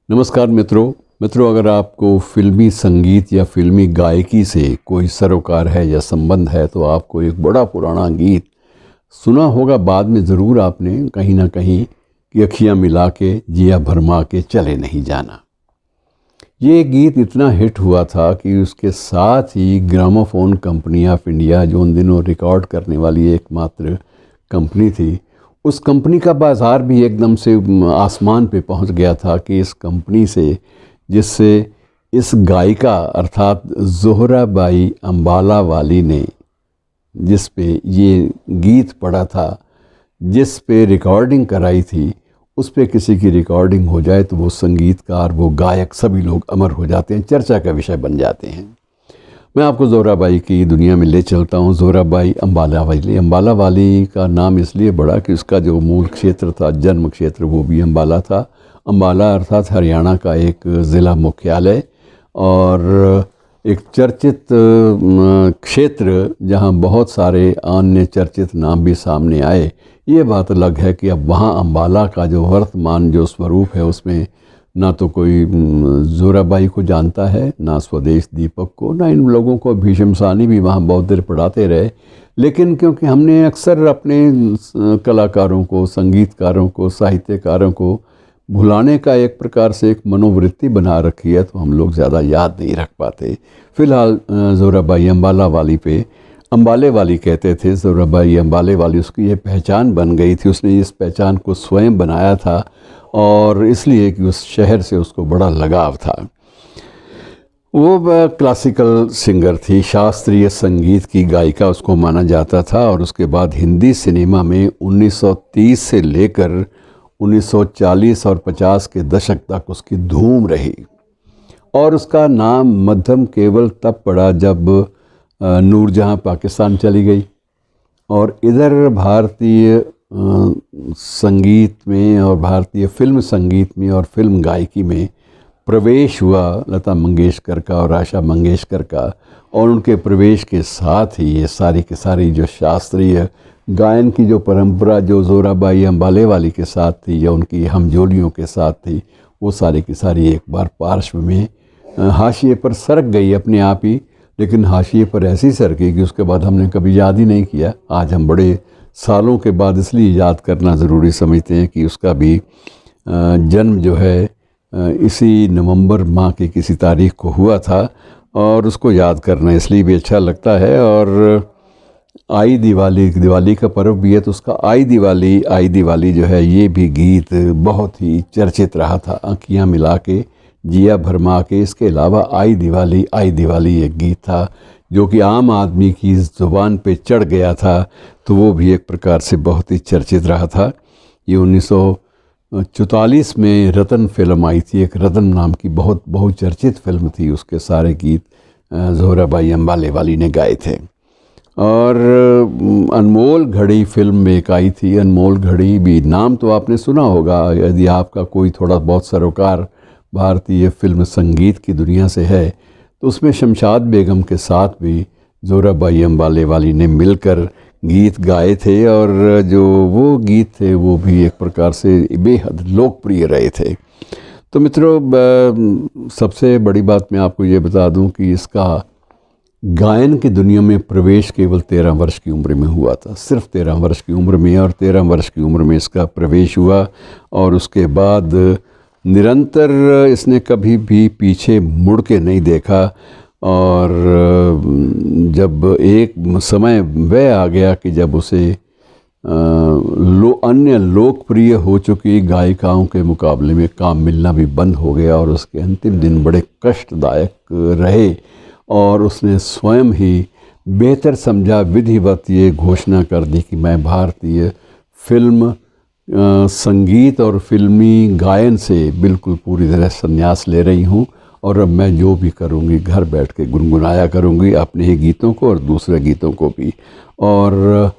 नमस्कार मित्रों, अगर आपको फिल्मी संगीत या फिल्मी गायकी से कोई सरोकार है या संबंध है तो आपको एक बड़ा पुराना गीत सुना होगा बाद में ज़रूर आपने कहीं ना कहीं कि अखियाँ मिला के जिया भरमा के चले नहीं जाना। ये गीत इतना हिट हुआ था कि उसके साथ ही ग्रामोफोन कंपनी ऑफ इंडिया, जो उन दिनों रिकॉर्ड करने वाली एकमात्र कंपनी थी, उस कंपनी का बाज़ार भी एकदम से आसमान पे पहुंच गया था कि इस कंपनी से, जिससे इस गायिका अर्थात ज़ोहराबाई अम्बाला वाली ने जिस पे ये गीत पढ़ा था, जिस पे रिकॉर्डिंग कराई थी, उस पे किसी की रिकॉर्डिंग हो जाए तो वो संगीतकार, वो गायक, सभी लोग अमर हो जाते हैं, चर्चा का विषय बन जाते हैं। मैं आपको ज़ोहराबाई की दुनिया में ले चलता हूँ। ज़ोहराबाई अम्बाला वाली का नाम इसलिए बढ़ा कि उसका जो मूल क्षेत्र था, जन्म क्षेत्र, वो भी अम्बाला था। अम्बाला अर्थात हरियाणा का एक ज़िला मुख्यालय और एक चर्चित क्षेत्र जहाँ बहुत सारे अन्य चर्चित नाम भी सामने आए। ये बात अलग है कि अब वहाँ अम्बाला का जो वर्तमान जो स्वरूप है उसमें ना तो कोई ज़ोहराबाई को जानता है, ना स्वदेश दीपक को, ना इन लोगों को। भीष्म सानी भी वहाँ बहुत देर पढ़ाते रहे, लेकिन क्योंकि हमने अक्सर अपने कलाकारों को, संगीतकारों को, साहित्यकारों को भुलाने का एक प्रकार से एक मनोवृत्ति बना रखी है, तो हम लोग ज़्यादा याद नहीं रख पाते। फ़िलहाल ज़ोहराबाई अम्बाला वाली पे अम्बाले वाली कहते थे, ज़ोहराबाई अम्बाले वाली, उसकी ये पहचान बन गई थी। उसने इस पहचान को स्वयं बनाया था और इसलिए कि उस शहर से उसको बड़ा लगाव था। वो क्लासिकल सिंगर थी, शास्त्रीय संगीत की गायिका उसको माना जाता था। और उसके बाद हिंदी सिनेमा में 1930 से लेकर 1940 और 50 के दशक तक उसकी धूम रही। और उसका नाम मध्यम केवल तब पड़ा जब नूरजहां पाकिस्तान चली गई और इधर भारतीय संगीत में और भारतीय फिल्म संगीत में और फिल्म गायकी में प्रवेश हुआ लता मंगेशकर का और आशा मंगेशकर का। और उनके प्रवेश के साथ ही ये सारी की सारी जो शास्त्रीय गायन की जो परंपरा जो ज़ोहराबाई अम्बाले वाली के साथ थी या उनकी हमजोलियों के साथ थी, वो सारी की सारी एक बार पार्श्व में हाशिए पर सरक गई अपने आप ही। लेकिन हाशिए पर ऐसी सरकी कि उसके बाद हमने कभी याद ही नहीं किया। आज हम बड़े सालों के बाद इसलिए याद करना ज़रूरी समझते हैं कि उसका भी जन्म जो है इसी नवंबर माह की किसी तारीख को हुआ था और उसको याद करना इसलिए भी अच्छा लगता है। और आई दिवाली का पर्व भी है, तो उसका आई दिवाली जो है, ये भी गीत बहुत ही चर्चित रहा था। आँखियाँ मिला के जिया भरमा के, इसके अलावा आई दिवाली एक गीत था जो कि आम आदमी की ज़ुबान पे चढ़ गया था, तो वो भी एक प्रकार से बहुत ही चर्चित रहा था। ये 1944 में रतन फिल्म आई थी, एक रतन नाम की बहुत बहुचर्चित फिल्म थी। उसके सारे गीत ज़ोहराबाई अम्बाले वाली ने गाए थे। और अनमोल घड़ी फिल्म में एक आई थी, अनमोल घड़ी भी नाम तो आपने सुना होगा यदि आपका कोई थोड़ा बहुत सरोकार भारतीय फिल्म संगीत की दुनिया से है। तो उसमें शमशाद बेगम के साथ भी ज़ोहराबाई अम्बाले वाली ने मिलकर गीत गाए थे और जो वो गीत थे वो भी एक प्रकार से बेहद लोकप्रिय रहे थे। तो मित्रों, सबसे बड़ी बात मैं आपको ये बता दूं कि इसका गायन की दुनिया में प्रवेश केवल 13 वर्ष की उम्र में हुआ था, सिर्फ 13 वर्ष की उम्र में। और 13 वर्ष की उम्र में इसका प्रवेश हुआ और उसके बाद निरंतर इसने कभी भी पीछे मुड़ के नहीं देखा। और जब एक समय वह आ गया कि जब उसे अन्य लोकप्रिय हो चुकी गायिकाओं के मुकाबले में काम मिलना भी बंद हो गया और उसके अंतिम दिन बड़े कष्टदायक रहे। और उसने स्वयं ही बेहतर समझा, विधिवत ये घोषणा कर दी कि मैं भारतीय फिल्म संगीत और फिल्मी गायन से बिल्कुल पूरी तरह संन्यास ले रही हूँ और अब मैं जो भी करूँगी घर बैठ के गुनगुनाया करूँगी अपने ही गीतों को और दूसरे गीतों को भी। और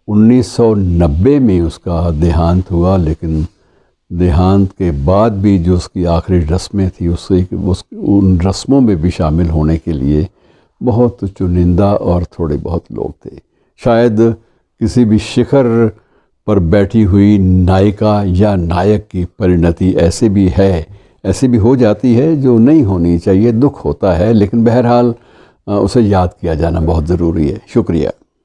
1990 में उसका देहांत हुआ, लेकिन देहांत के बाद भी जो उसकी आखिरी रस्में थी उन रस्मों में भी शामिल होने के लिए बहुत चुनिंदा और थोड़े बहुत लोग थे। शायद किसी भी शिखर पर बैठी हुई नायिका या नायक की परिणति ऐसे भी है ऐसी भी हो जाती है जो नहीं होनी चाहिए, दुख होता है, लेकिन बहरहाल उसे याद किया जाना बहुत ज़रूरी है। शुक्रिया।